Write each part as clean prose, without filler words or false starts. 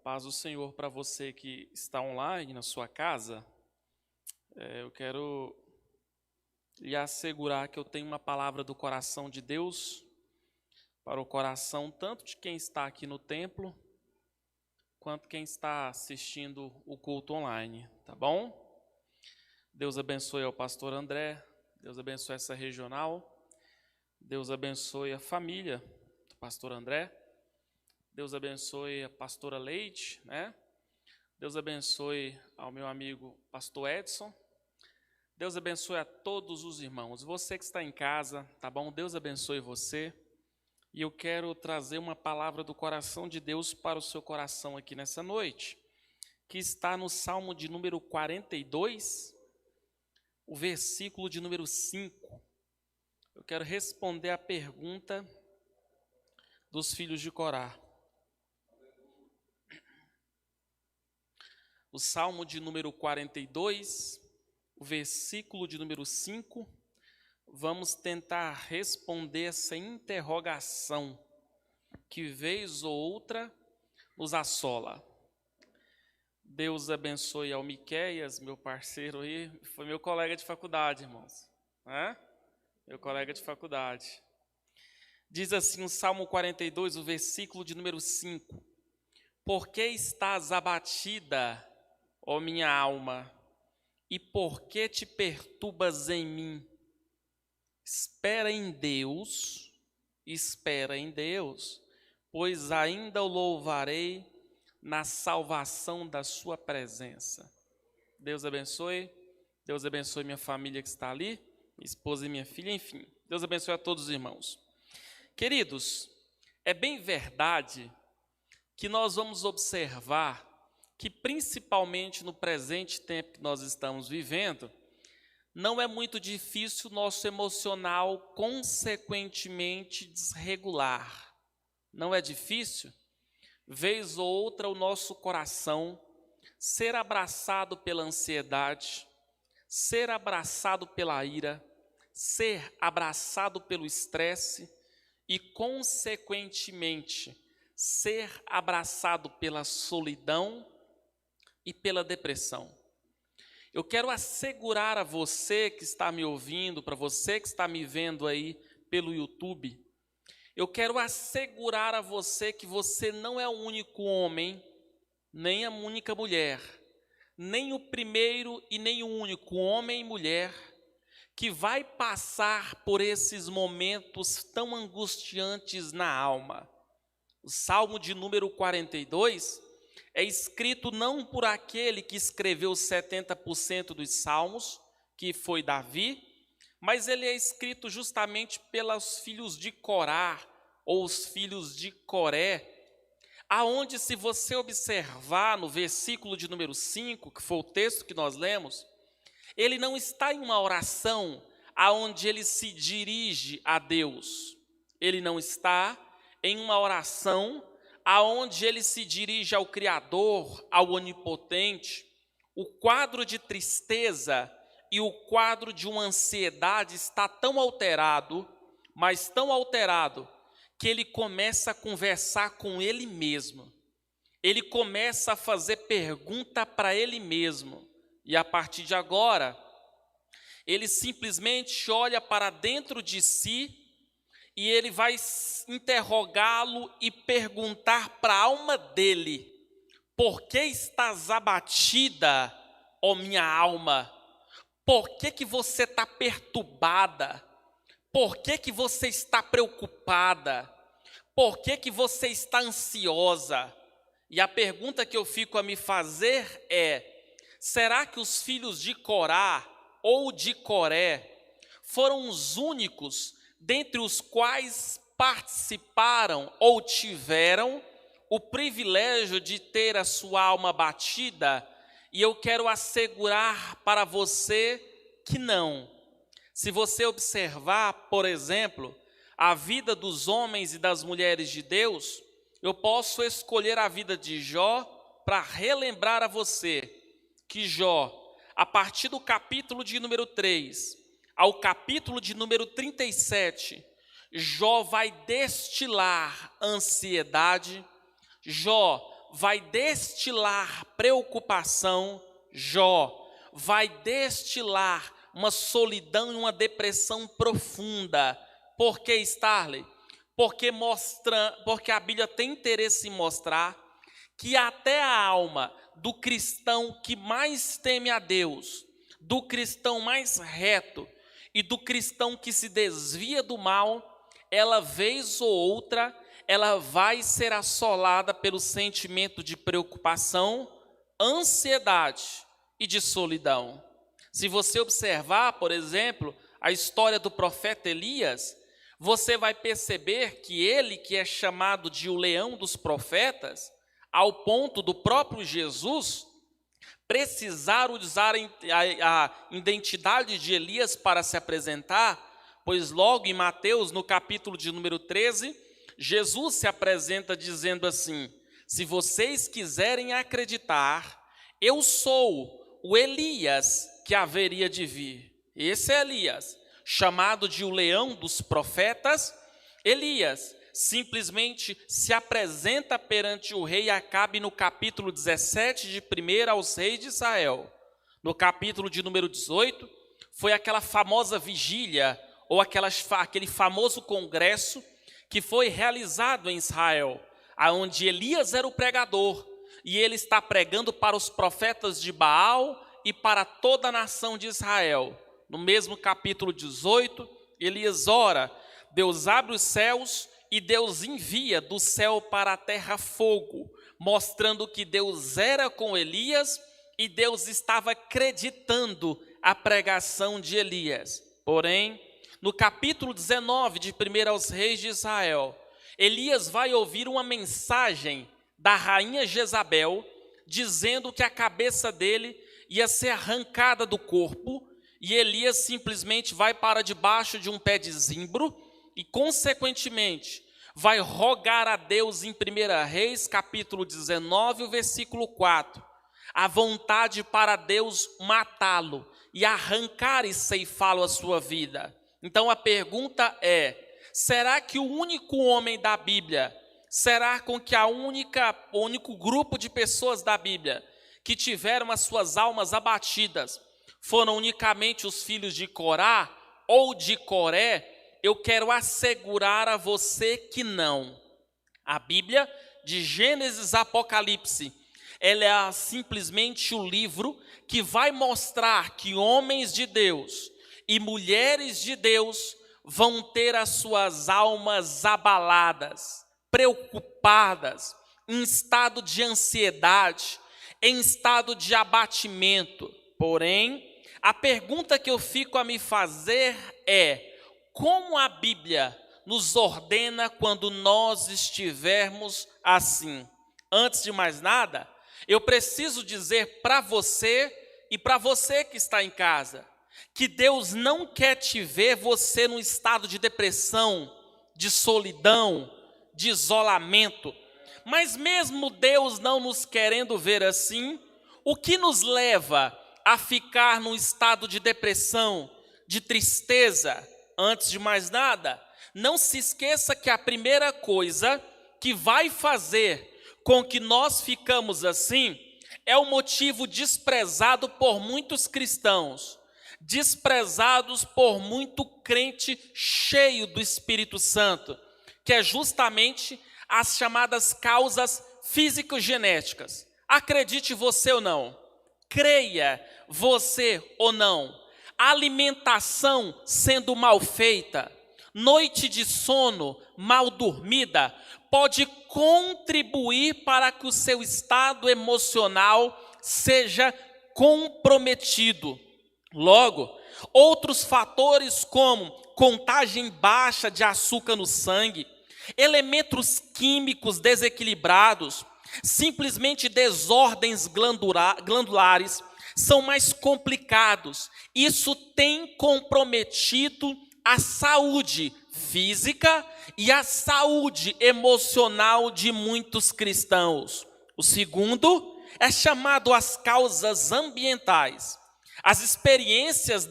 paz do Senhor para você que está online na sua casa. Eu quero lhe assegurar que eu tenho uma palavra do coração de Deus para o coração tanto de quem está aqui no templo, quanto quem está assistindo o culto online, tá bom? Deus abençoe ao pastor André, Deus abençoe essa regional, Deus abençoe a família do pastor André, Deus abençoe a pastora Leite, né? Deus abençoe ao meu amigo pastor Edson. Deus abençoe a todos os irmãos. Você que está em casa, tá bom? Deus abençoe você. E eu quero trazer uma palavra do coração de Deus para o seu coração aqui nessa noite, que está no Salmo de número 42, o versículo de número 5. Eu quero responder a pergunta dos filhos de Corá. O Salmo de número 42, o versículo de número 5, vamos tentar responder essa interrogação que vez ou outra nos assola. Deus abençoe ao Miqueias, meu parceiro aí, foi meu colega de faculdade, irmãos, né? Meu colega de faculdade. Diz assim o Salmo 42, o versículo de número 5: Por que estás abatida, ó minha alma, e por que te perturbas em mim? Espera em Deus, pois ainda o louvarei na salvação da sua presença. Deus abençoe minha família que está ali, minha esposa e minha filha, enfim. Deus abençoe a todos os irmãos. Queridos, é bem verdade que nós vamos observar que principalmente no presente tempo que nós estamos vivendo, não é muito difícil o nosso emocional consequentemente desregular. Não é difícil, vez ou outra, o nosso coração ser abraçado pela ansiedade, ser abraçado pela ira, ser abraçado pelo estresse e, consequentemente, ser abraçado pela solidão e pela depressão. Eu quero assegurar a você que está me ouvindo, para você que está me vendo aí pelo YouTube, eu quero assegurar a você que você não é o único homem, nem a única mulher, nem o primeiro e nem o único homem e mulher que vai passar por esses momentos tão angustiantes na alma. O Salmo de número 42 é escrito não por aquele que escreveu 70% dos salmos, que foi Davi, mas ele é escrito justamente pelos filhos de Corá, ou os filhos de Coré, aonde, se você observar no versículo de número 5, que foi o texto que nós lemos, ele não está em uma oração aonde ele se dirige a Deus. Ele não está em uma oração aonde ele se dirige ao Criador, ao Onipotente. O quadro de tristeza e o quadro de uma ansiedade está tão alterado, mas tão alterado, que ele começa a conversar com ele mesmo. Ele começa a fazer pergunta para ele mesmo. E a partir de agora, ele simplesmente olha para dentro de si e ele vai interrogá-lo e perguntar para a alma dele: por que estás abatida, ó minha alma? Por que você está perturbada? Por que você está preocupada? Por que você está ansiosa? E a pergunta que eu fico a me fazer é: será que os filhos de Corá ou de Coré foram os únicos dentre os quais participaram ou tiveram o privilégio de ter a sua alma abatida? E eu quero assegurar para você que não. Se você observar, por exemplo, a vida dos homens e das mulheres de Deus, eu posso escolher a vida de Jó para relembrar a você que Jó, a partir do capítulo de número 3 ao capítulo de número 37, Jó vai destilar ansiedade, Jó vai destilar preocupação, Jó vai destilar uma solidão e uma depressão profunda. Por que, Starley? Porque a Bíblia tem interesse em mostrar que até a alma do cristão que mais teme a Deus, do cristão mais reto e do cristão que se desvia do mal, ela vez ou outra, ela vai ser assolada pelo sentimento de preocupação, ansiedade e de solidão. Se você observar, por exemplo, a história do profeta Elias, você vai perceber que ele, que é chamado de o leão dos profetas, ao ponto do próprio Jesus precisar usar a identidade de Elias para se apresentar, pois logo em Mateus, no capítulo de número 13, Jesus se apresenta dizendo assim: se vocês quiserem acreditar, eu sou o Elias que haveria de vir. Esse é Elias, chamado de o leão dos profetas. Elias simplesmente se apresenta perante o rei Acabe no capítulo 17 de 1 aos reis de Israel. No capítulo de número 18, foi aquela famosa vigília, ou aquele famoso congresso que foi realizado em Israel, onde Elias era o pregador, e ele está pregando para os profetas de Baal e para toda a nação de Israel. No mesmo capítulo 18, Elias ora, Deus abre os céus e Deus envia do céu para a terra fogo, mostrando que Deus era com Elias e Deus estava acreditando a pregação de Elias. Porém, no capítulo 19 de 1 aos reis de Israel, Elias vai ouvir uma mensagem da rainha Jezabel, dizendo que a cabeça dele ia ser arrancada do corpo, e Elias simplesmente vai para debaixo de um pé de zimbro e, consequentemente, vai rogar a Deus em 1 Reis, capítulo 19, o versículo 4, a vontade para Deus matá-lo e arrancar e ceifá-lo a sua vida. Então a pergunta é: será que o único homem da Bíblia, será com que o único grupo de pessoas da Bíblia que tiveram as suas almas abatidas foram unicamente os filhos de Corá ou de Coré? Eu quero assegurar a você que não. A Bíblia, de Gênesis a Apocalipse, ela é simplesmente o livro que vai mostrar que homens de Deus e mulheres de Deus vão ter as suas almas abaladas, preocupadas, em estado de ansiedade, em estado de abatimento. Porém, a pergunta que eu fico a me fazer é: como a Bíblia nos ordena quando nós estivermos assim? Antes de mais nada, eu preciso dizer para você e para você que está em casa, que Deus não quer te ver você num estado de depressão, de solidão, de isolamento. Mas mesmo Deus não nos querendo ver assim, o que nos leva a ficar num estado de depressão, de tristeza? Antes de mais nada, não se esqueça que a primeira coisa que vai fazer com que nós ficamos assim é o motivo desprezado por muitos cristãos, desprezados por muito crente cheio do Espírito Santo, que é justamente as chamadas causas físico-genéticas. Acredite você ou não, creia você ou não, alimentação sendo mal feita, noite de sono mal dormida, pode contribuir para que o seu estado emocional seja comprometido. Logo, outros fatores como contagem baixa de açúcar no sangue, elementos químicos desequilibrados, simplesmente desordens glandulares, são mais complicados. Isso tem comprometido a saúde física e a saúde emocional de muitos cristãos. O segundo é chamado as causas ambientais. As experiências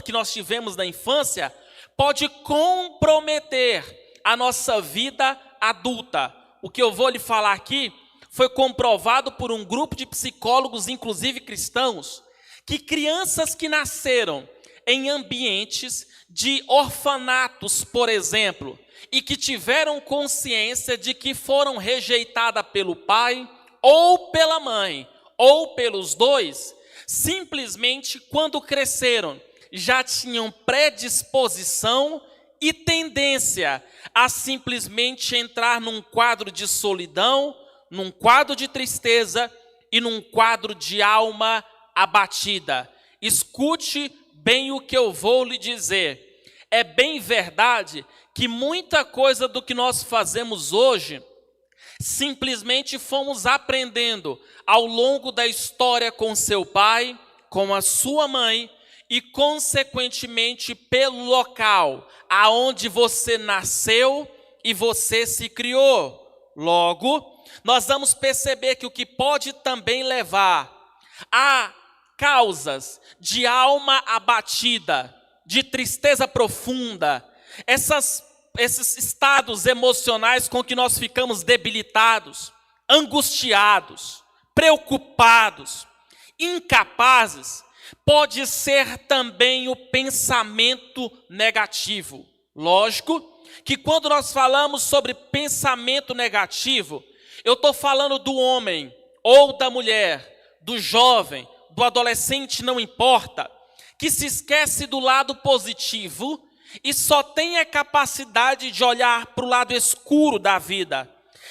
que nós tivemos na infância pode comprometer a nossa vida adulta. O que eu vou lhe falar aqui foi comprovado por um grupo de psicólogos, inclusive cristãos, que crianças que nasceram em ambientes de orfanatos, por exemplo, e que tiveram consciência de que foram rejeitadas pelo pai, ou pela mãe, ou pelos dois, simplesmente quando cresceram, já tinham predisposição e tendência a simplesmente entrar num quadro de solidão, num quadro de tristeza e num quadro de alma abatida. Escute bem o que eu vou lhe dizer. É bem verdade que muita coisa do que nós fazemos hoje, simplesmente fomos aprendendo ao longo da história com seu pai, com a sua mãe e, consequentemente, pelo local aonde você nasceu e você se criou. Logo, nós vamos perceber que o que pode também levar a causas de alma abatida, de tristeza profunda, esses estados emocionais com que nós ficamos debilitados, angustiados, preocupados, incapazes, pode ser também o pensamento negativo. Lógico que quando nós falamos sobre pensamento negativo, eu estou falando do homem ou da mulher, do jovem, do adolescente, não importa, que se esquece do lado positivo e só tem a capacidade de olhar para o lado escuro da vida.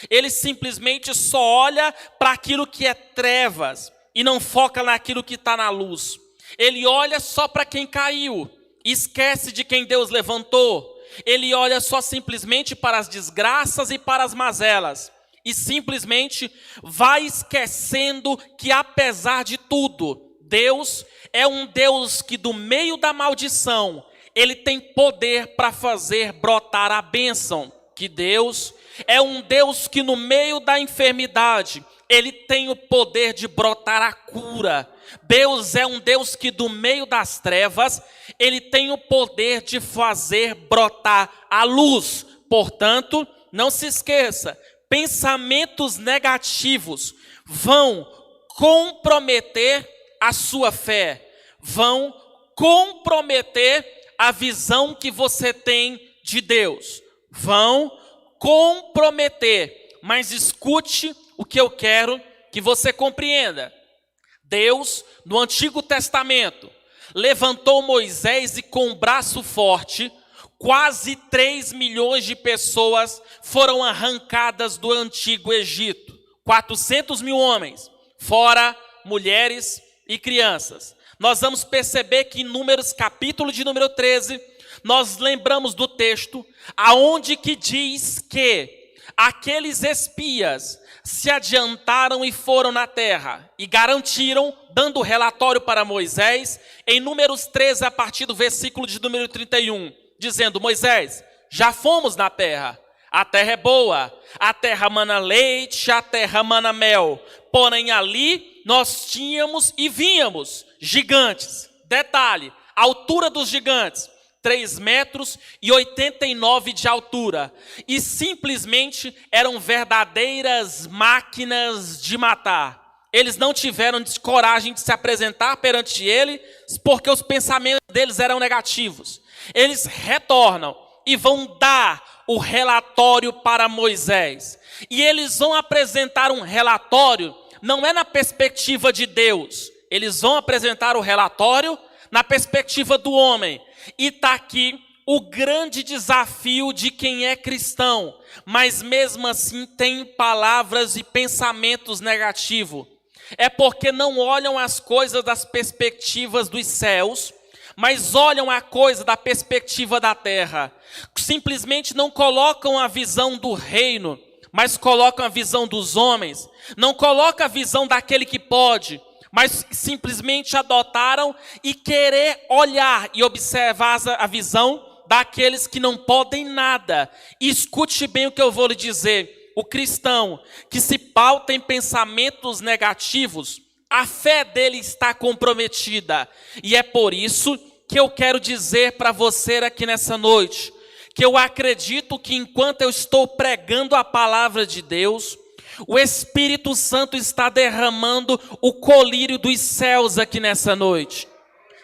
Ele simplesmente só olha para aquilo que é trevas e não foca naquilo que está na luz. Ele olha só para quem caiu, esquece de quem Deus levantou. Ele olha só simplesmente para as desgraças e para as mazelas. E simplesmente vai esquecendo que, apesar de tudo, Deus é um Deus que, do meio da maldição, Ele tem poder para fazer brotar a bênção. Que Deus é um Deus que, no meio da enfermidade, Ele tem o poder de brotar a cura. Deus é um Deus que, do meio das trevas, Ele tem o poder de fazer brotar a luz. Portanto, não se esqueça, pensamentos negativos vão comprometer a sua fé, vão comprometer a visão que você tem de Deus, vão comprometer. Mas escute o que eu quero que você compreenda. Deus, no Antigo Testamento, levantou Moisés e, com um braço forte, quase 3 milhões de pessoas foram arrancadas do Antigo Egito. 400 mil homens, fora mulheres e crianças. Nós vamos perceber que em Números, capítulo de número 13, nós lembramos do texto, aonde que diz que aqueles espias se adiantaram e foram na terra e garantiram, dando relatório para Moisés, em Números 13, a partir do versículo de número 31, dizendo: Moisés, já fomos na terra, a terra é boa, a terra mana leite, a terra mana mel, porém ali nós tínhamos e víamos gigantes. Detalhe, a altura dos gigantes, 3,89 metros de altura, e simplesmente eram verdadeiras máquinas de matar. Eles não tiveram coragem de se apresentar perante ele, porque os pensamentos deles eram negativos. Eles retornam e vão dar o relatório para Moisés. E eles vão apresentar um relatório, não é na perspectiva de Deus. Eles vão apresentar o relatório na perspectiva do homem. E está aqui o grande desafio de quem é cristão, mas mesmo assim tem palavras e pensamentos negativos. É porque não olham as coisas das perspectivas dos céus, mas olham a coisa da perspectiva da terra. Simplesmente não colocam a visão do reino, mas colocam a visão dos homens. Não colocam a visão daquele que pode, mas simplesmente adotaram e querer olhar e observar a visão daqueles que não podem nada. E escute bem o que eu vou lhe dizer. O cristão que se pauta em pensamentos negativos, a fé dele está comprometida. E é por isso que eu quero dizer para você aqui nessa noite, que eu acredito que enquanto eu estou pregando a palavra de Deus, O Espírito Santo está derramando o colírio dos céus aqui nessa noite.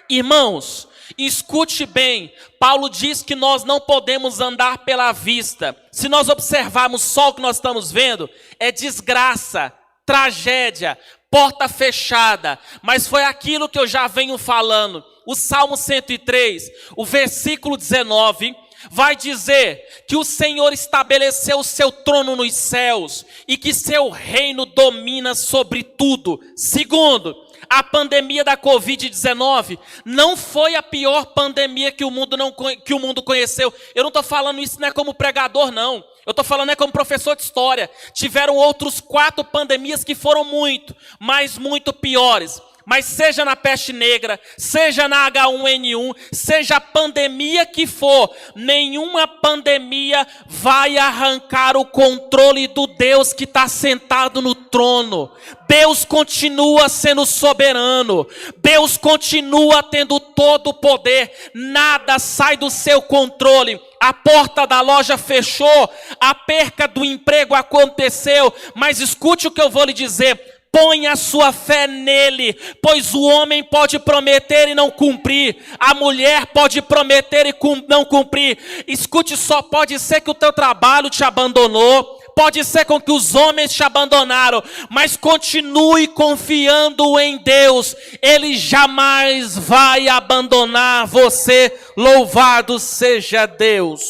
Irmãos, escute bem, Paulo diz que nós não podemos andar pela vista. Se nós observarmos só o que nós estamos vendo, é desgraça, tragédia, porta fechada. Mas foi aquilo que eu já venho falando. O Salmo 103, o versículo 19, vai dizer que o Senhor estabeleceu o seu trono nos céus e que seu reino domina sobre tudo. Segundo, a pandemia da Covid-19 não foi a pior pandemia que o mundo conheceu. Eu não estou falando isso não é como pregador, não. Eu estou falando como professor de história. Tiveram outros 4 pandemias que foram muito piores. Mas seja na peste negra, seja na H1N1, seja a pandemia que for, nenhuma pandemia vai arrancar o controle do Deus que está sentado no trono. Deus continua sendo soberano. Deus continua tendo todo o poder. Nada sai do seu controle. A porta da loja fechou, a perca do emprego aconteceu, mas escute o que eu vou lhe dizer. Põe a sua fé nele, pois o homem pode prometer e não cumprir, a mulher pode prometer e não cumprir. Escute só, pode ser que o teu trabalho te abandonou, pode ser com que os homens te abandonaram, mas continue confiando em Deus, Ele jamais vai abandonar você, louvado seja Deus.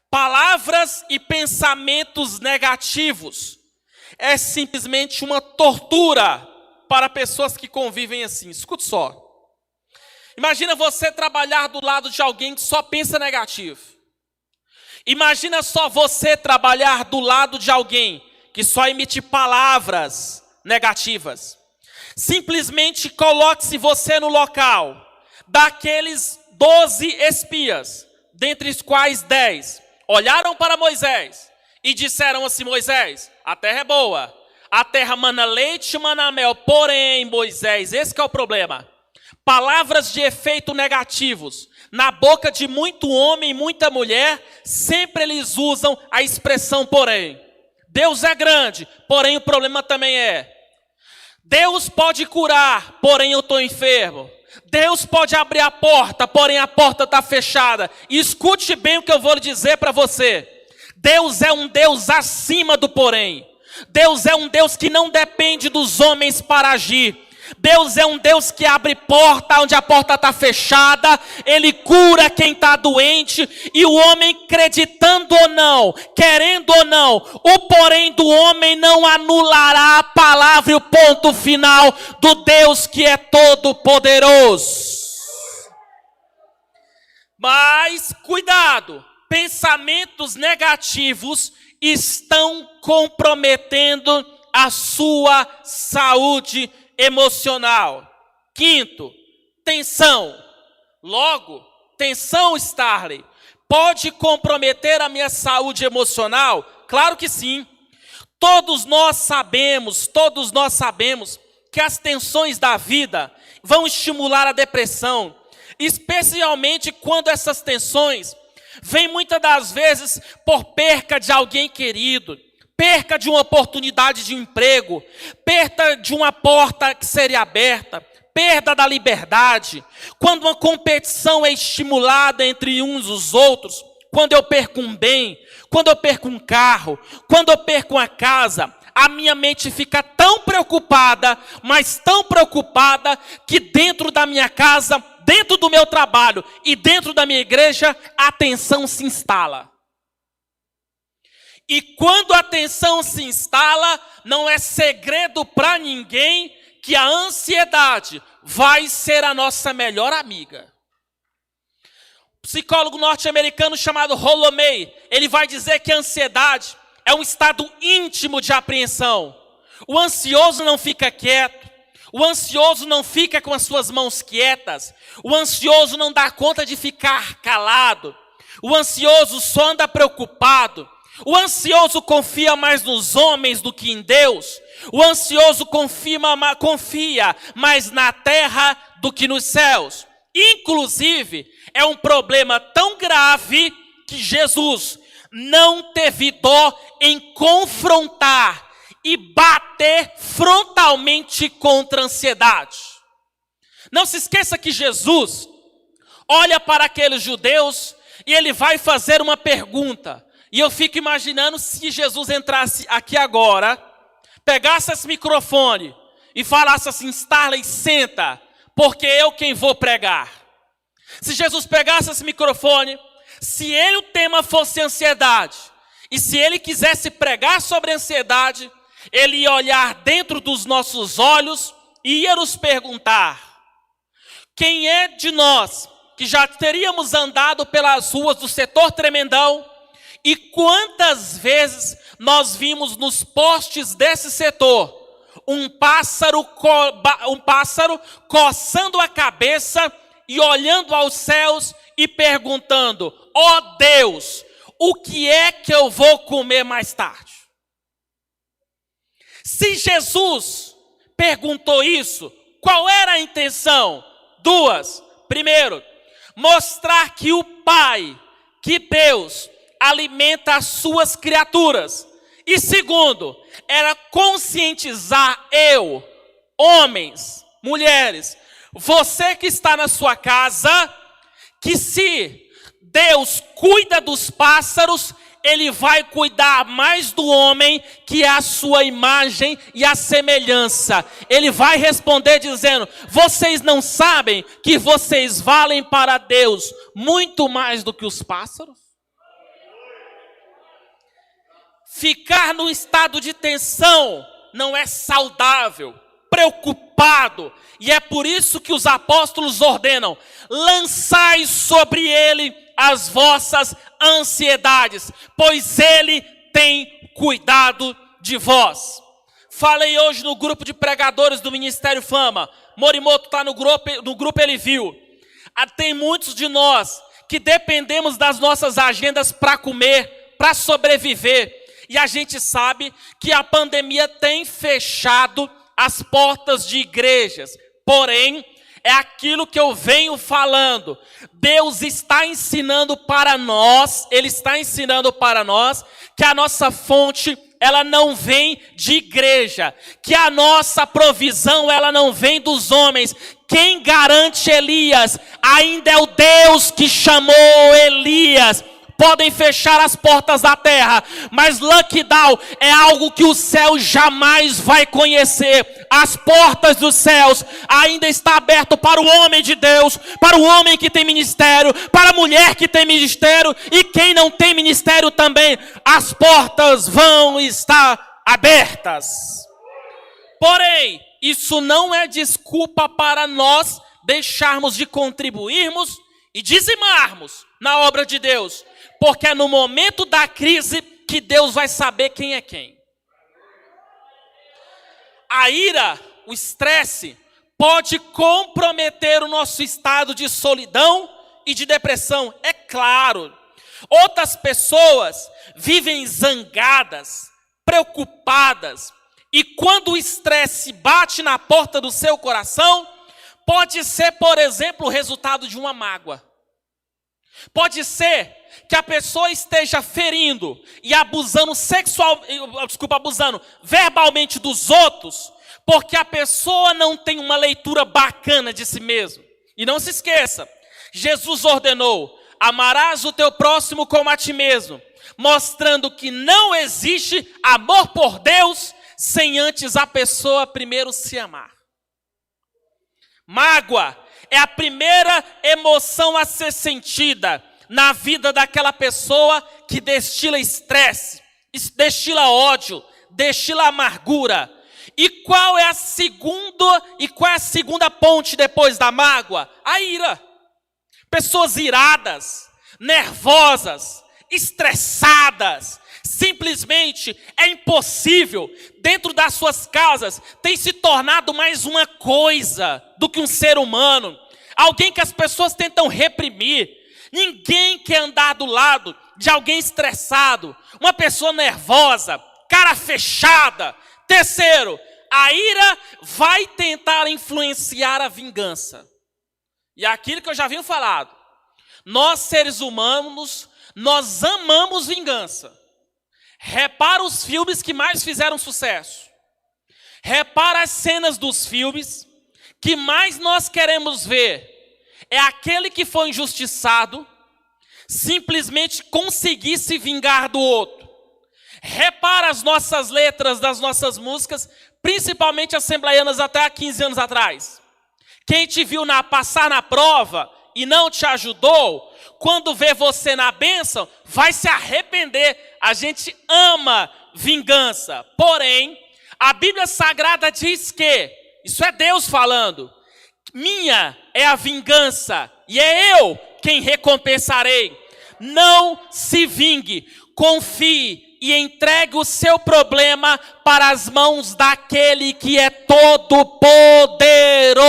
Palavras e pensamentos negativos é simplesmente uma tortura para pessoas que convivem assim. Escute só. Imagina você trabalhar do lado de alguém que só pensa negativo. Imagina só você trabalhar do lado de alguém que só emite palavras negativas. Simplesmente coloque-se você no local daqueles 12 espias, dentre os quais 10 olharam para Moisés e disseram assim: Moisés, a terra é boa, a terra mana leite e mana mel, porém, Moisés, esse que é o problema. Palavras de efeito negativos, na boca de muito homem e muita mulher, sempre eles usam a expressão porém. Deus é grande, porém o problema também é. Deus pode curar, porém eu estou enfermo. Deus pode abrir a porta, porém a porta está fechada. E escute bem o que eu vou lhe dizer para você. Deus é um Deus acima do porém. Deus é um Deus que não depende dos homens para agir. Deus é um Deus que abre porta onde a porta está fechada. Ele cura quem está doente. E o homem, acreditando ou não, querendo ou não, o porém do homem não anulará a palavra e o ponto final do Deus que é todo poderoso. Mas cuidado, pensamentos negativos estão comprometendo a sua saúde emocional. Quinto, tensão. Logo, tensão, Starley, pode comprometer a minha saúde emocional? Claro que sim. Todos nós sabemos que as tensões da vida vão estimular a depressão, especialmente quando essas tensões vêm muitas das vezes por perca de alguém querido, perca de uma oportunidade de emprego, perda de uma porta que seria aberta, perda da liberdade, quando uma competição é estimulada entre uns e os outros, quando eu perco um bem, quando eu perco um carro, quando eu perco uma casa, a minha mente fica tão preocupada, mas tão preocupada, que dentro da minha casa, dentro do meu trabalho e dentro da minha igreja, a tensão se instala. E quando a tensão se instala, não é segredo para ninguém que a ansiedade vai ser a nossa melhor amiga. O psicólogo norte-americano chamado Rollo May, ele vai dizer que a ansiedade é um estado íntimo de apreensão. O ansioso não fica quieto, o ansioso não fica com as suas mãos quietas, o ansioso não dá conta de ficar calado, o ansioso só anda preocupado. O ansioso confia mais nos homens do que em Deus. O ansioso confia mais na terra do que nos céus. Inclusive, é um problema tão grave que Jesus, não teve dó em confrontar e bater frontalmente contra a ansiedade. Não se esqueça que Jesus olha para aqueles judeus e ele vai fazer uma pergunta. E eu fico imaginando se Jesus entrasse aqui agora, pegasse esse microfone e falasse assim: Starley, senta, porque eu quem vou pregar. Se Jesus pegasse esse microfone, se o tema fosse ansiedade, e se ele quisesse pregar sobre ansiedade, ele ia olhar dentro dos nossos olhos e ia nos perguntar: quem é de nós que já teríamos andado pelas ruas do setor Tremendão, e quantas vezes nós vimos nos postes desse setor um pássaro coçando a cabeça e olhando aos céus e perguntando: ó Deus, o que é que eu vou comer mais tarde? Se Jesus perguntou isso, qual era a intenção? Duas. Primeiro, mostrar que o Pai, que Deus, alimenta as suas criaturas. E segundo, era conscientizar homens, mulheres, você que está na sua casa, que se Deus cuida dos pássaros, Ele vai cuidar mais do homem, que é a sua imagem e a semelhança. Ele vai responder dizendo: vocês não sabem que vocês valem para Deus muito mais do que os pássaros? Ficar num estado de tensão não é saudável, preocupado. E é por isso que os apóstolos ordenam: lançai sobre ele as vossas ansiedades, pois ele tem cuidado de vós. Falei hoje no grupo de pregadores do Ministério Fama. Morimoto está no grupo, ele viu. Tem muitos de nós que dependemos das nossas agendas para comer, para sobreviver. E a gente sabe que a pandemia tem fechado as portas de igrejas. Porém, é aquilo que eu venho falando. Deus está ensinando para nós, Ele está ensinando para nós que a nossa fonte, ela não vem de igreja. Que a nossa provisão, ela não vem dos homens. Quem garante Elias ainda é o Deus que chamou Elias. Podem fechar as portas da terra, mas lockdown é algo que o céu jamais vai conhecer. As portas dos céus ainda estão abertas para o homem de Deus, para o homem que tem ministério, para a mulher que tem ministério e quem não tem ministério também. As portas vão estar abertas. Porém, isso não é desculpa para nós deixarmos de contribuirmos e dizimarmos na obra de Deus. Porque é no momento da crise que Deus vai saber quem é quem. A ira, o estresse, pode comprometer o nosso estado de solidão e de depressão, é claro. Outras pessoas vivem zangadas, preocupadas, e quando o estresse bate na porta do seu coração, pode ser, por exemplo, o resultado de uma mágoa. Pode ser que a pessoa esteja ferindo e abusando verbalmente dos outros, porque a pessoa não tem uma leitura bacana de si mesmo. E não se esqueça, Jesus ordenou: amarás o teu próximo como a ti mesmo, mostrando que não existe amor por Deus sem antes a pessoa primeiro se amar. Mágoa é a primeira emoção a ser sentida na vida daquela pessoa que destila estresse, destila ódio, destila amargura. E qual é a segunda ponte depois da mágoa? A ira. Pessoas iradas, nervosas, estressadas. Simplesmente é impossível, dentro das suas casas, tem se tornado mais uma coisa do que um ser humano. Alguém que as pessoas tentam reprimir. Ninguém quer andar do lado de alguém estressado, uma pessoa nervosa, cara fechada. Terceiro, a ira vai tentar influenciar a vingança. E é aquilo que eu já vinha falado. Nós, seres humanos, Nós amamos vingança. Repara os filmes que mais fizeram sucesso. Repara as cenas dos filmes que mais nós queremos ver. É aquele que foi injustiçado simplesmente conseguir se vingar do outro. Repara as nossas letras das nossas músicas, principalmente assembleianas até há 15 anos atrás. Quem te viu passar na prova e não te ajudou, quando vê você na bênção, vai se arrepender. A gente ama vingança. Porém, a Bíblia Sagrada diz que, isso é Deus falando, minha é a vingança e é eu quem recompensarei. Não se vingue, confie e entregue o seu problema para as mãos daquele que é todo poderoso.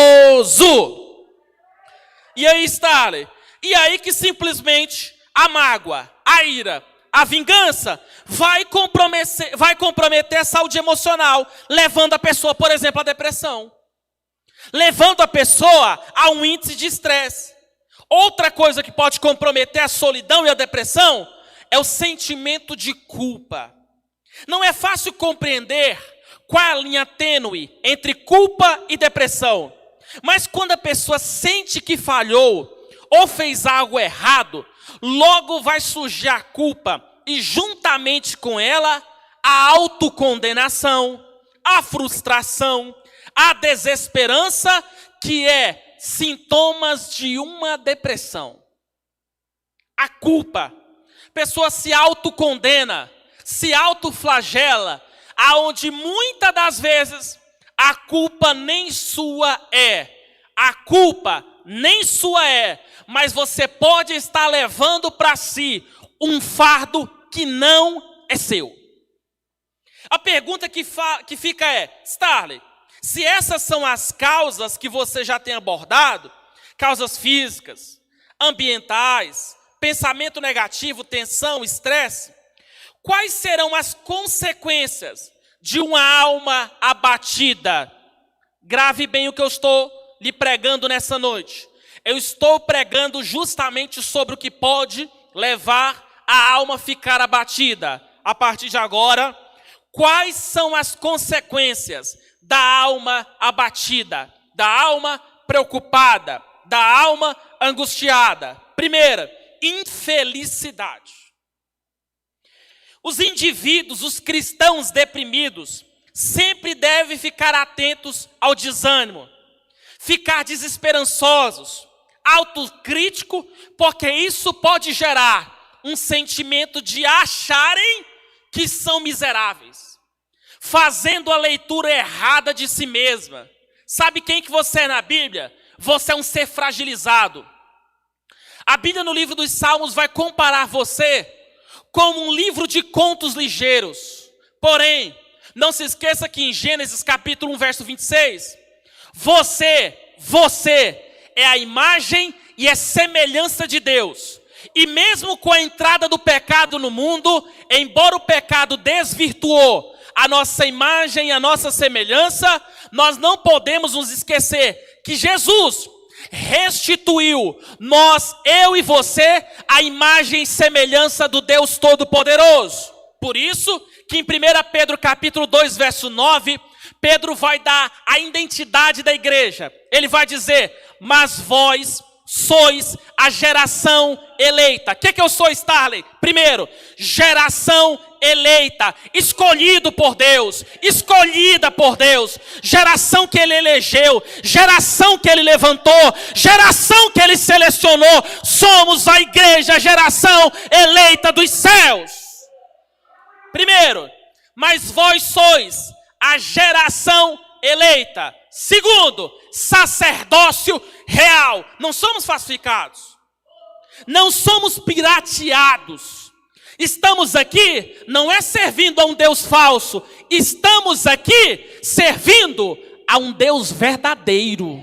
E aí, Starley? E aí que simplesmente a mágoa, a ira, a vingança vai comprometer a saúde emocional, levando a pessoa, por exemplo, à depressão. Levando a pessoa a um índice de estresse. Outra coisa que pode comprometer a solidão e a depressão é o sentimento de culpa. Não é fácil compreender qual é a linha tênue entre culpa e depressão. Mas quando a pessoa sente que falhou ou fez algo errado, logo vai surgir a culpa e juntamente com ela a autocondenação, a frustração, a desesperança, que é sintomas de uma depressão. A culpa. A pessoa se autocondena, se autoflagela, aonde muitas das vezes a culpa nem sua é. A culpa nem sua é, mas você pode estar levando para si um fardo que não é seu. A pergunta que fica é, Starley, se essas são as causas que você já tem abordado, causas físicas, ambientais, pensamento negativo, tensão, estresse, quais serão as consequências de uma alma abatida? Grave bem o que eu estou lhe pregando nessa noite. Eu estou pregando justamente sobre o que pode levar a alma a ficar abatida. A partir de agora, quais são as consequências da alma abatida, da alma preocupada, da alma angustiada? Primeira, infelicidade. Os indivíduos, os cristãos deprimidos, sempre devem ficar atentos ao desânimo, ficar desesperançosos, autocrítico, porque isso pode gerar um sentimento de acharem que são miseráveis, fazendo a leitura errada de si mesma. Sabe quem que você é na Bíblia? Você é um ser fragilizado. A Bíblia no livro dos Salmos vai comparar você como um livro de contos ligeiros. Porém, não se esqueça que em Gênesis capítulo 1, verso 26, você é a imagem e é semelhança de Deus. E mesmo com a entrada do pecado no mundo, embora o pecado desvirtuou a nossa imagem e a nossa semelhança, nós não podemos nos esquecer que Jesus restituiu eu e você, a imagem e semelhança do Deus Todo-Poderoso. Por isso que em 1 Pedro capítulo 2, verso 9, Pedro vai dar a identidade da igreja. Ele vai dizer, mas vós sois a geração eleita. O que eu sou, Starley? Primeiro, geração eleita, escolhido por Deus, escolhida por Deus, geração que Ele elegeu, geração que Ele levantou, geração que Ele selecionou. Somos a igreja, a geração eleita dos céus. Primeiro, mas vós sois a geração eleita. Segundo, sacerdócio real. Não somos falsificados. Não somos pirateados. Estamos aqui, não é servindo a um Deus falso. Estamos aqui servindo a um Deus verdadeiro.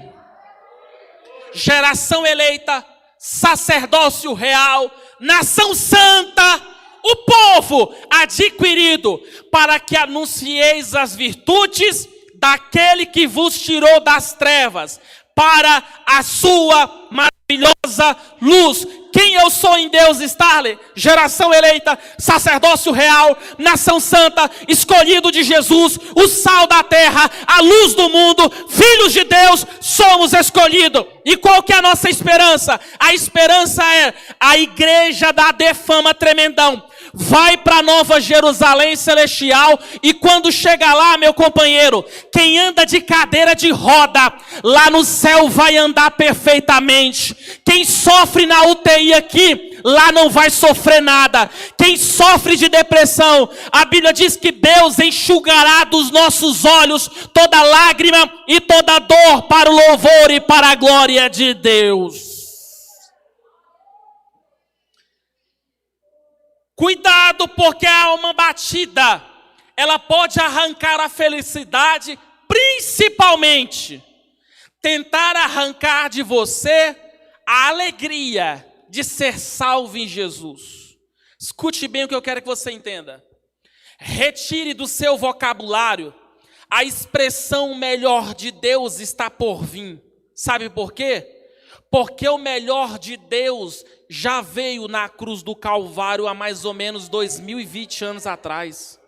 Geração eleita, sacerdócio real, nação santa, o povo adquirido, para que anuncieis as virtudes daquele que vos tirou das trevas para a sua maravilha. maravilhosa luz. Quem eu sou em Deus, Starley? Geração eleita, sacerdócio real, nação santa, escolhido de Jesus, o sal da terra, a luz do mundo, filhos de Deus, somos escolhidos. E qual que é a nossa esperança? A esperança é a igreja da Defama Tremendão. Vai para Nova Jerusalém Celestial, e quando chega lá, meu companheiro, quem anda de cadeira de roda, lá no céu vai andar perfeitamente. Quem sofre na UTI aqui, lá não vai sofrer nada. Quem sofre de depressão, a Bíblia diz que Deus enxugará dos nossos olhos toda lágrima e toda dor, para o louvor e para a glória de Deus. Cuidado, porque a alma batida, ela pode arrancar a felicidade, principalmente tentar arrancar de você a alegria de ser salvo em Jesus. Escute bem o que eu quero que você entenda. Retire do seu vocabulário a expressão melhor de Deus está por vir. Sabe por quê? Porque o melhor de Deus já veio na cruz do Calvário há mais ou menos 2020 anos atrás.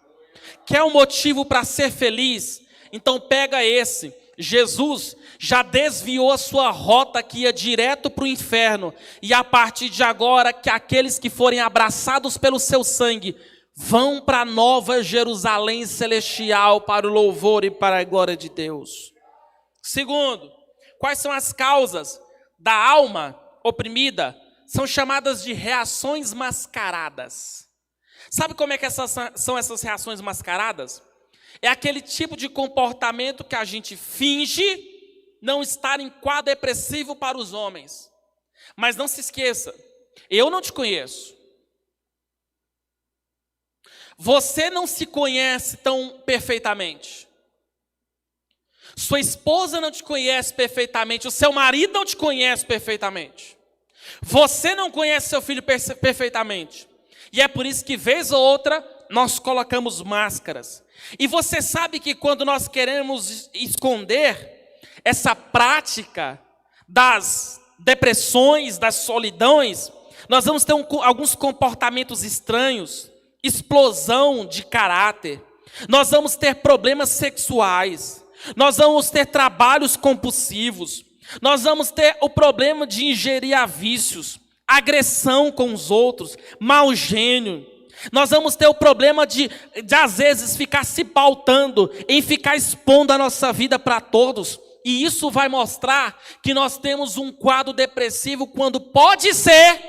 Quer um motivo para ser feliz? Então pega esse. Jesus já desviou a sua rota que ia direto para o inferno. E a partir de agora, que aqueles que forem abraçados pelo seu sangue vão para a Nova Jerusalém Celestial, para o louvor e para a glória de Deus. Segundo, quais são as causas da alma oprimida? São chamadas de reações mascaradas. Sabe como é que são essas reações mascaradas? É aquele tipo de comportamento que a gente finge não estar em quadro depressivo para os homens. Mas não se esqueça, eu não te conheço. Você não se conhece tão perfeitamente. Sua esposa não te conhece perfeitamente. O seu marido não te conhece perfeitamente. Você não conhece seu filho perfeitamente. E é por isso que, vez ou outra, nós colocamos máscaras. E você sabe que quando nós queremos esconder essa prática das depressões, das solidões, nós vamos ter alguns comportamentos estranhos, explosão de caráter, nós vamos ter problemas sexuais, nós vamos ter trabalhos compulsivos, nós vamos ter o problema de ingerir a vícios, agressão com os outros, mau gênio. Nós vamos ter o problema de às vezes, ficar se pautando, em ficar expondo a nossa vida para todos. E isso vai mostrar que nós temos um quadro depressivo, quando pode ser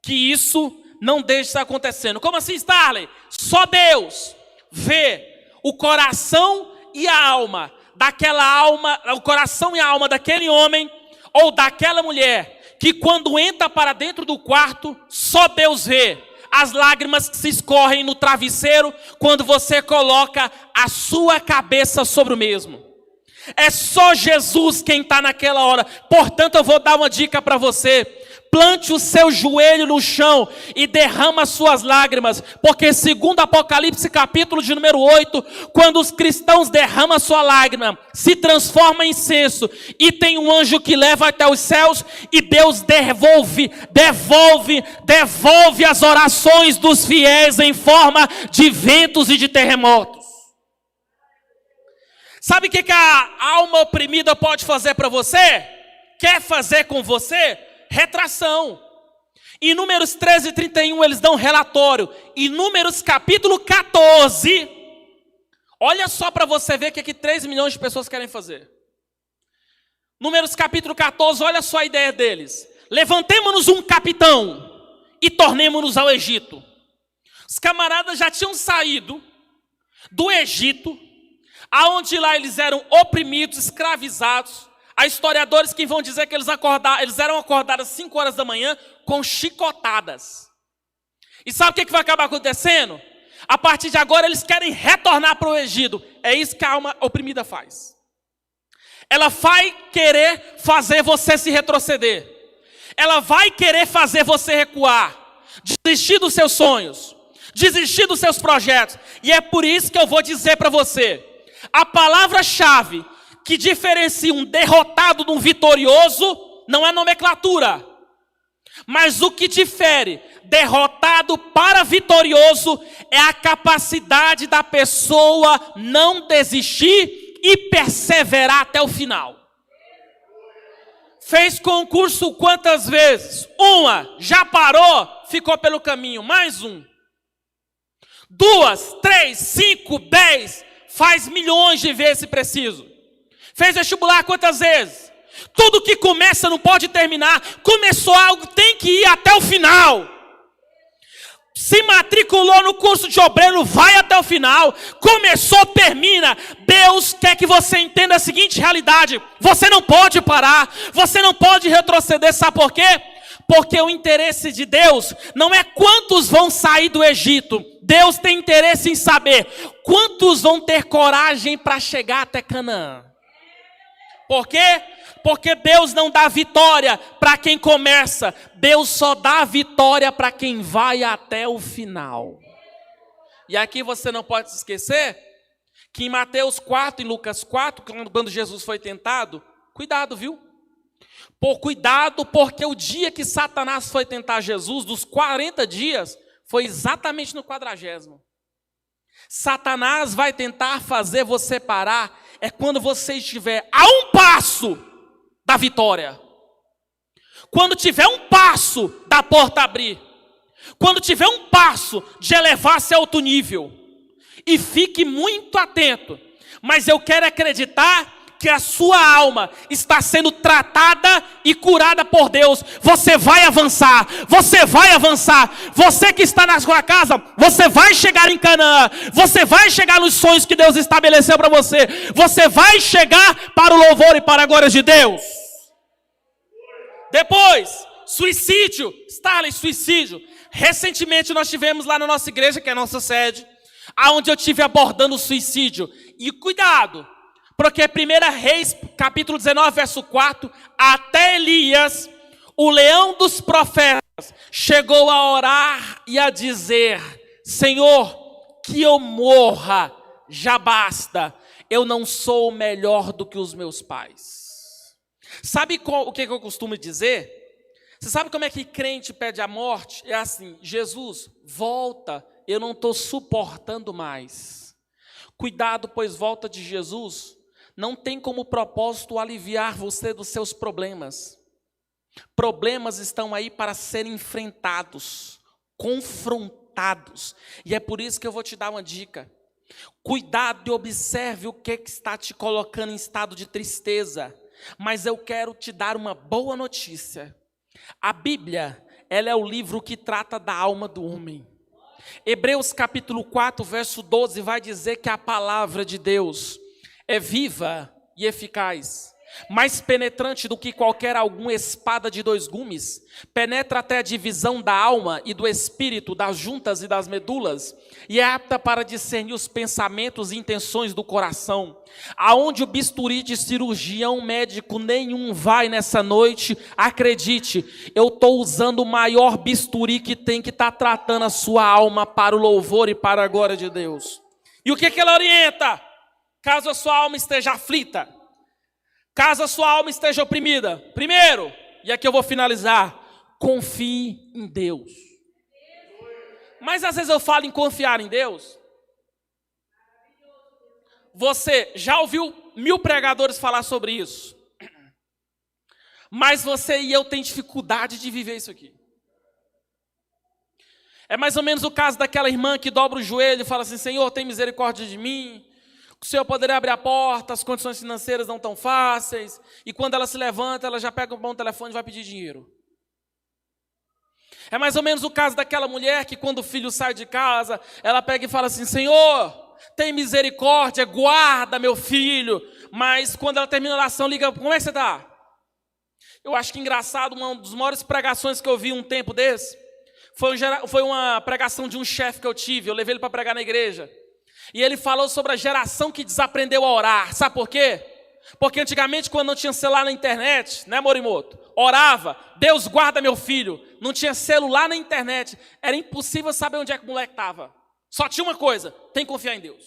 que isso não deixe estar acontecendo. Como assim, Starley? Só Deus vê o coração e a alma daquela alma, o coração e a alma daquele homem ou daquela mulher, que quando entra para dentro do quarto, só Deus vê as lágrimas que se escorrem no travesseiro quando você coloca a sua cabeça sobre o mesmo. É só Jesus quem está naquela hora. Portanto, eu vou dar uma dica para você. Plante o seu joelho no chão e derrama as suas lágrimas, porque segundo Apocalipse capítulo de número 8, quando os cristãos derramam a sua lágrima, se transforma em incenso, e tem um anjo que leva até os céus, e Deus devolve as orações dos fiéis em forma de ventos e de terremotos. Sabe o que a alma oprimida pode fazer para você? Quer fazer com você? Retração. Em Números 13:31 eles dão um relatório. Em Números capítulo 14, olha só para você ver o que 3 milhões de pessoas querem fazer. Números capítulo 14, olha só a ideia deles. Levantemo-nos um capitão e tornemo-nos ao Egito. Os camaradas já tinham saído do Egito, aonde lá eles eram oprimidos, escravizados. Há historiadores que vão dizer que eles eram acordados às 5 horas da manhã com chicotadas. E sabe o que vai acabar acontecendo? A partir de agora eles querem retornar para o Egito. É isso que a alma oprimida faz. Ela vai querer fazer você se retroceder. Ela vai querer fazer você recuar. Desistir dos seus sonhos. Desistir dos seus projetos. E é por isso que eu vou dizer para você. A palavra-chave que diferencia um derrotado de um vitorioso não é nomenclatura. Mas o que difere derrotado para vitorioso é a capacidade da pessoa não desistir e perseverar até o final. Fez concurso quantas vezes? Uma, já parou, ficou pelo caminho, mais um. 2, 3, 5, 10, faz milhões de vezes se preciso. Fez vestibular quantas vezes? Tudo que começa não pode terminar. Começou algo, tem que ir até o final. Se matriculou no curso de obreiro, vai até o final. Começou, termina. Deus quer que você entenda a seguinte realidade: você não pode parar, você não pode retroceder. Sabe por quê? Porque o interesse de Deus não é quantos vão sair do Egito. Deus tem interesse em saber quantos vão ter coragem para chegar até Canaã. Por quê? Porque Deus não dá vitória para quem começa. Deus só dá vitória para quem vai até o final. E aqui você não pode se esquecer que em Mateus 4 e Lucas 4, quando Jesus foi tentado, cuidado, viu? Cuidado, porque o dia que Satanás foi tentar Jesus, dos 40 dias, foi exatamente no 40º. Satanás vai tentar fazer você parar é quando você estiver a um passo da vitória. Quando tiver um passo da porta abrir. Quando tiver um passo de elevar-se a outro nível. E fique muito atento. Mas eu quero acreditar que a sua alma está sendo tratada e curada por Deus. Você vai avançar, você vai avançar. Você que está na sua casa, você vai chegar em Canaã. Você vai chegar nos sonhos que Deus estabeleceu para você. Você vai chegar para o louvor e para a glória de Deus. Depois, suicídio. Starley, suicídio. Recentemente nós tivemos lá na nossa igreja, que é a nossa sede, aonde eu estive abordando o suicídio. E cuidado, porque 1 Reis, capítulo 19, verso 4, até Elias, o leão dos profetas, chegou a orar e a dizer: Senhor, que eu morra, já basta, eu não sou melhor do que os meus pais. Sabe o que eu costumo dizer? Você sabe como é que crente pede a morte? É assim: Jesus, volta, eu não estou suportando mais. Cuidado, pois volta de Jesus não tem como propósito aliviar você dos seus problemas. Problemas estão aí para serem enfrentados, confrontados. E é por isso que eu vou te dar uma dica. Cuidado e observe o que está te colocando em estado de tristeza. Mas eu quero te dar uma boa notícia. A Bíblia, ela é o livro que trata da alma do homem. Hebreus capítulo 4, verso 12, vai dizer que a palavra de Deus é viva e eficaz, mais penetrante do que qualquer alguma espada de 2 gumes, penetra até a divisão da alma e do espírito, das juntas e das medulas, e é apta para discernir os pensamentos e intenções do coração. Aonde o bisturi de cirurgião médico nenhum vai nessa noite, acredite, eu estou usando o maior bisturi que tem, que está tratando a sua alma para o louvor e para a glória de Deus. E o que ela orienta? Caso a sua alma esteja aflita, caso a sua alma esteja oprimida, primeiro, e aqui eu vou finalizar, confie em Deus. Mas às vezes eu falo em confiar em Deus. Você já ouviu 1000 pregadores falar sobre isso? Mas você e eu tem dificuldade de viver isso aqui. É mais ou menos o caso daquela irmã que dobra o joelho e fala assim: Senhor, tem misericórdia de mim. O Senhor poderia abrir a porta, as condições financeiras não tão fáceis. E quando ela se levanta, ela já pega um bom telefone e vai pedir dinheiro. É mais ou menos o caso daquela mulher que quando o filho sai de casa, ela pega e fala assim: Senhor, tem misericórdia, guarda meu filho. Mas quando ela termina a oração, liga: como é que você está? Eu acho que engraçado, uma das maiores pregações que eu vi um tempo desse, foi uma pregação de um chefe que eu tive. Eu levei ele para pregar na igreja. E ele falou sobre a geração que desaprendeu a orar. Sabe por quê? Porque antigamente, quando não tinha celular na internet, né, Morimoto? Orava: Deus guarda meu filho. Não tinha celular na internet. Era impossível saber onde é que o moleque estava. Só tinha uma coisa: tem que confiar em Deus.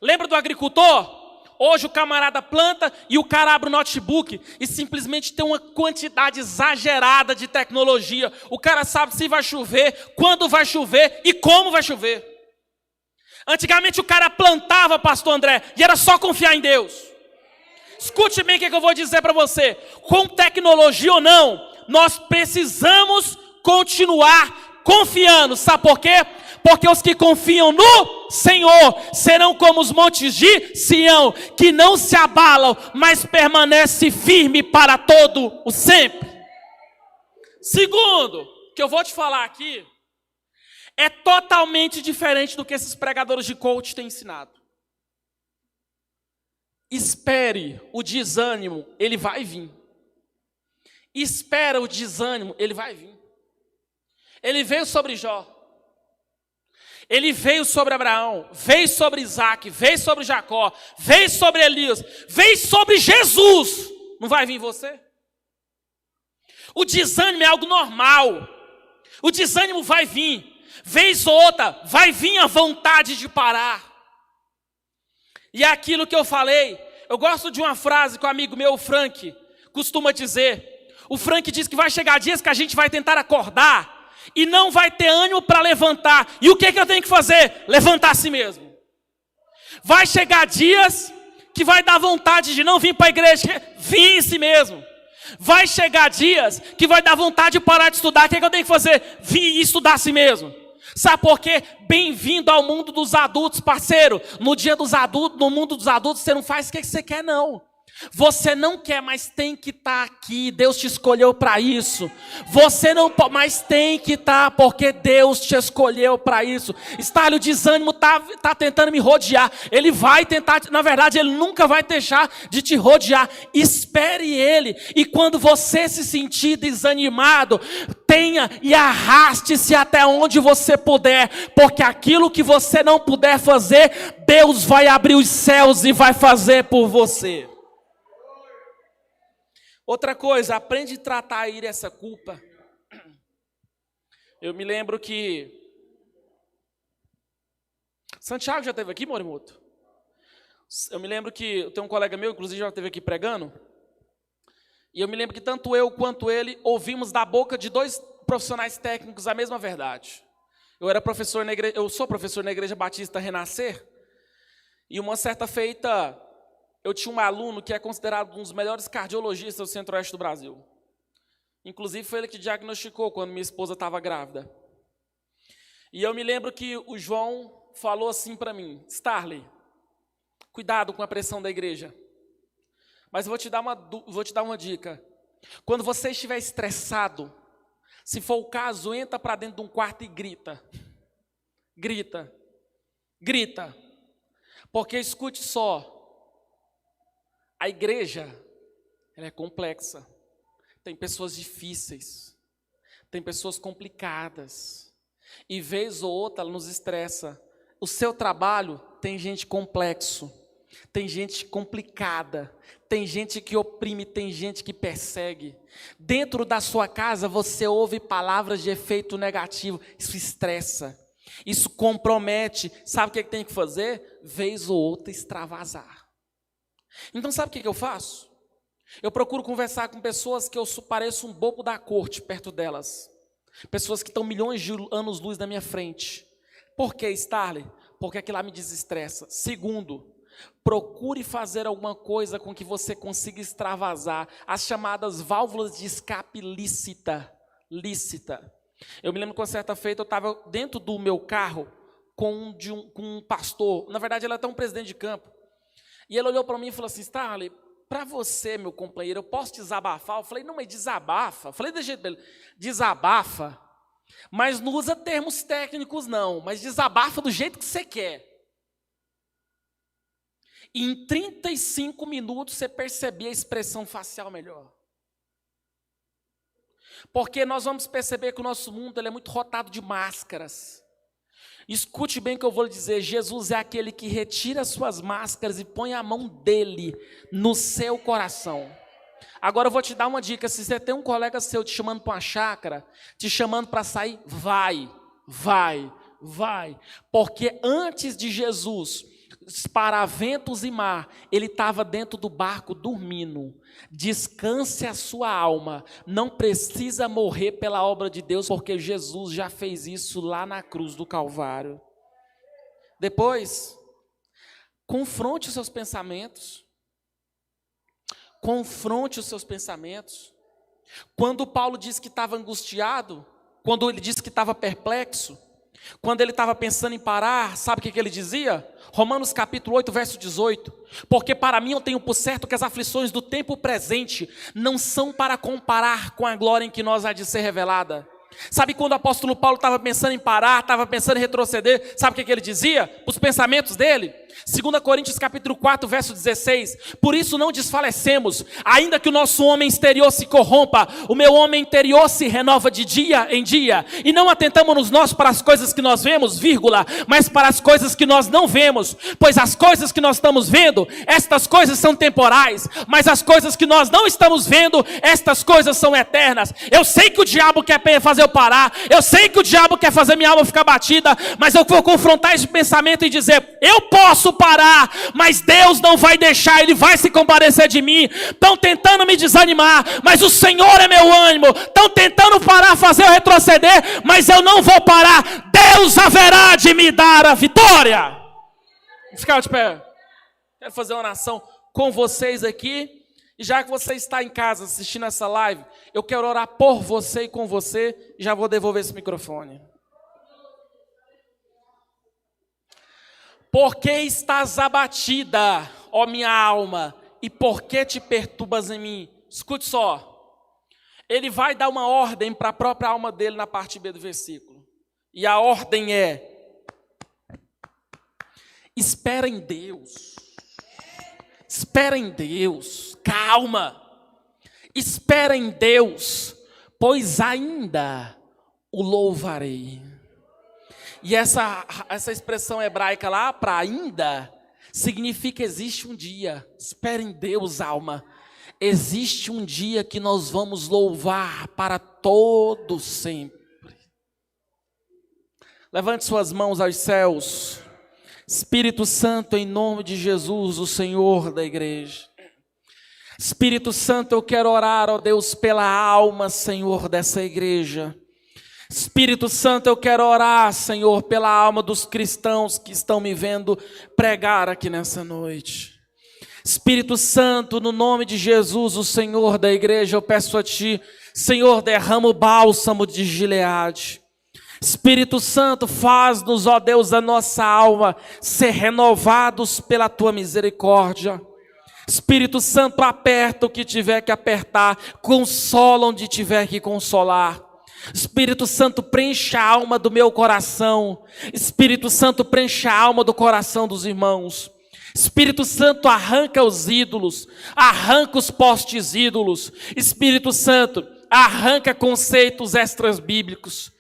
Lembra do agricultor? Hoje o camarada planta e o cara abre o notebook e simplesmente tem uma quantidade exagerada de tecnologia. O cara sabe se vai chover, quando vai chover e como vai chover. Antigamente o cara plantava, pastor André, e era só confiar em Deus. Escute bem o que eu vou dizer para você. Com tecnologia ou não, nós precisamos continuar confiando. Sabe por quê? Porque os que confiam no Senhor serão como os montes de Sião, que não se abalam, mas permanece firme para todo o sempre. Segundo, que eu vou te falar aqui, é totalmente diferente do que esses pregadores de coach têm ensinado. Espere o desânimo, ele vai vir. Espera o desânimo, ele vai vir. Ele veio sobre Jó. Ele veio sobre Abraão, veio sobre Isaac, veio sobre Jacó, veio sobre Elias, veio sobre Jesus. Não vai vir você? O desânimo é algo normal. O desânimo vai vir. Vez ou outra, vai vir a vontade de parar. E é aquilo que eu falei. Eu gosto de uma frase que o amigo meu, o Frank, costuma dizer. O Frank diz que vai chegar dias que a gente vai tentar acordar e não vai ter ânimo para levantar. E o que eu tenho que fazer? Levantar a si mesmo. Vai chegar dias que vai dar vontade de não vir para a igreja. Vir em si mesmo. Vai chegar dias que vai dar vontade de parar de estudar. O que eu tenho que fazer? Vir e estudar a si mesmo. Sabe por quê? Bem-vindo ao mundo dos adultos, parceiro. No dia dos adultos, no mundo dos adultos, você não faz o que você quer, não. Você não quer, mas tem que estar aqui. Deus te escolheu para isso. Você não pode, mas tem que estar, porque Deus te escolheu para isso. Estalho, o desânimo tá tentando me rodear. Ele vai tentar, na verdade, ele nunca vai deixar de te rodear. Espere ele. E quando você se sentir desanimado, tenha e arraste-se até onde você puder, porque aquilo que você não puder fazer, Deus vai abrir os céus e vai fazer por você. Outra coisa, aprende a tratar a ira e essa culpa. Eu me lembro que Santiago já esteve aqui, Morimoto? Eu me lembro que eu tenho um colega meu, inclusive já esteve aqui pregando. E eu me lembro que tanto eu quanto ele ouvimos da boca de dois profissionais técnicos a mesma verdade. Eu sou professor na Igreja Batista Renascer. E uma certa feita, eu tinha um aluno que é considerado um dos melhores cardiologistas do centro-oeste do Brasil. Inclusive foi ele que diagnosticou quando minha esposa estava grávida. E eu me lembro que o João falou assim para mim: Starley, cuidado com a pressão da igreja. Mas eu vou te dar uma dica. Quando você estiver estressado, se for o caso, entra para dentro de um quarto e grita. Grita. Grita. Porque escute só. A igreja, ela é complexa. Tem pessoas difíceis. Tem pessoas complicadas. E vez ou outra ela nos estressa. O seu trabalho tem gente complexo. Tem gente complicada. Tem gente que oprime, tem gente que persegue. Dentro da sua casa você ouve palavras de efeito negativo. Isso estressa. Isso compromete. Sabe o que tem que fazer? Vez ou outra extravasar. Então sabe o que eu faço? Eu procuro conversar com pessoas que eu pareço um bobo da corte perto delas. Pessoas que estão milhões de anos-luz na minha frente. Por que, Starley? Porque aquilo lá me desestressa. Segundo, procure fazer alguma coisa com que você consiga extravasar. As chamadas válvulas de escape lícita. Eu me lembro que uma certa feita eu estava dentro do meu carro com um pastor. Na verdade ele é até um presidente de campo. E ele olhou para mim e falou assim: Starley, para você, meu companheiro, eu posso desabafar? Eu falei: não, mas desabafa. Eu falei desse jeito dele: desabafa, mas não usa termos técnicos não, mas desabafa do jeito que você quer. E em 35 minutos você percebia a expressão facial melhor. Porque nós vamos perceber que o nosso mundo ele é muito rotado de máscaras. Escute bem o que eu vou lhe dizer. Jesus é aquele que retira suas máscaras e põe a mão dele no seu coração. Agora eu vou te dar uma dica. Se você tem um colega seu te chamando para uma chácara, te chamando para sair, vai. Porque antes de Jesus para ventos e mar, ele estava dentro do barco dormindo. Descanse a sua alma, não precisa morrer pela obra de Deus, porque Jesus já fez isso lá na cruz do Calvário. Depois, confronte os seus pensamentos. Confronte os seus pensamentos. Quando Paulo disse que estava angustiado, quando ele disse que estava perplexo, quando ele estava pensando em parar, sabe o que ele dizia? Romanos capítulo 8, verso 18. Porque para mim eu tenho por certo que as aflições do tempo presente não são para comparar com a glória em que nós há de ser revelada. Sabe quando o apóstolo Paulo estava pensando em parar, estava pensando em retroceder, sabe o que ele dizia? Os pensamentos dele. 2 Coríntios capítulo 4, verso 16. Por isso não desfalecemos, ainda que o nosso homem exterior se corrompa, o meu homem interior se renova de dia em dia. E não atentamos nós para as coisas que nós vemos, vírgula, mas para as coisas que nós não vemos. Pois as coisas que nós estamos vendo, estas coisas são temporais, mas as coisas que nós não estamos vendo, estas coisas são eternas. Eu sei que o diabo quer fazer eu parar, eu sei que o diabo quer fazer minha alma ficar batida, mas eu vou confrontar esse pensamento e dizer, eu posso parar, mas Deus não vai deixar, Ele vai se compadecer de mim. Estão tentando me desanimar, mas o Senhor é meu ânimo. Estão tentando parar, fazer eu retroceder, mas eu não vou parar. Deus haverá de me dar a vitória. Fica de pé. Quero fazer uma oração com vocês aqui. E já que você está em casa assistindo essa live, eu quero orar por você e com você. E já vou devolver esse microfone. Por que estás abatida, ó minha alma? E por que te perturbas em mim? Escute só. Ele vai dar uma ordem para a própria alma dele na parte B do versículo. E a ordem é: espera em Deus. Espera em Deus. Calma. Espera em Deus, pois ainda o louvarei. E essa expressão hebraica lá, para ainda, significa existe um dia. Espera em Deus, alma. Existe um dia que nós vamos louvar para todo sempre. Levante suas mãos aos céus. Espírito Santo, em nome de Jesus, o Senhor da igreja. Espírito Santo, eu quero orar, ó Deus, pela alma, Senhor, dessa igreja. Espírito Santo, eu quero orar, Senhor, pela alma dos cristãos que estão me vendo pregar aqui nessa noite. Espírito Santo, no nome de Jesus, o Senhor da igreja, eu peço a Ti, Senhor, derrama o bálsamo de Gileade. Espírito Santo, faz-nos, ó Deus, a nossa alma ser renovados pela Tua misericórdia. Espírito Santo, aperta o que tiver que apertar, consola onde tiver que consolar. Espírito Santo, preencha a alma do meu coração. Espírito Santo, preencha a alma do coração dos irmãos. Espírito Santo, arranca os ídolos, arranca os postes ídolos. Espírito Santo, arranca conceitos extras bíblicos.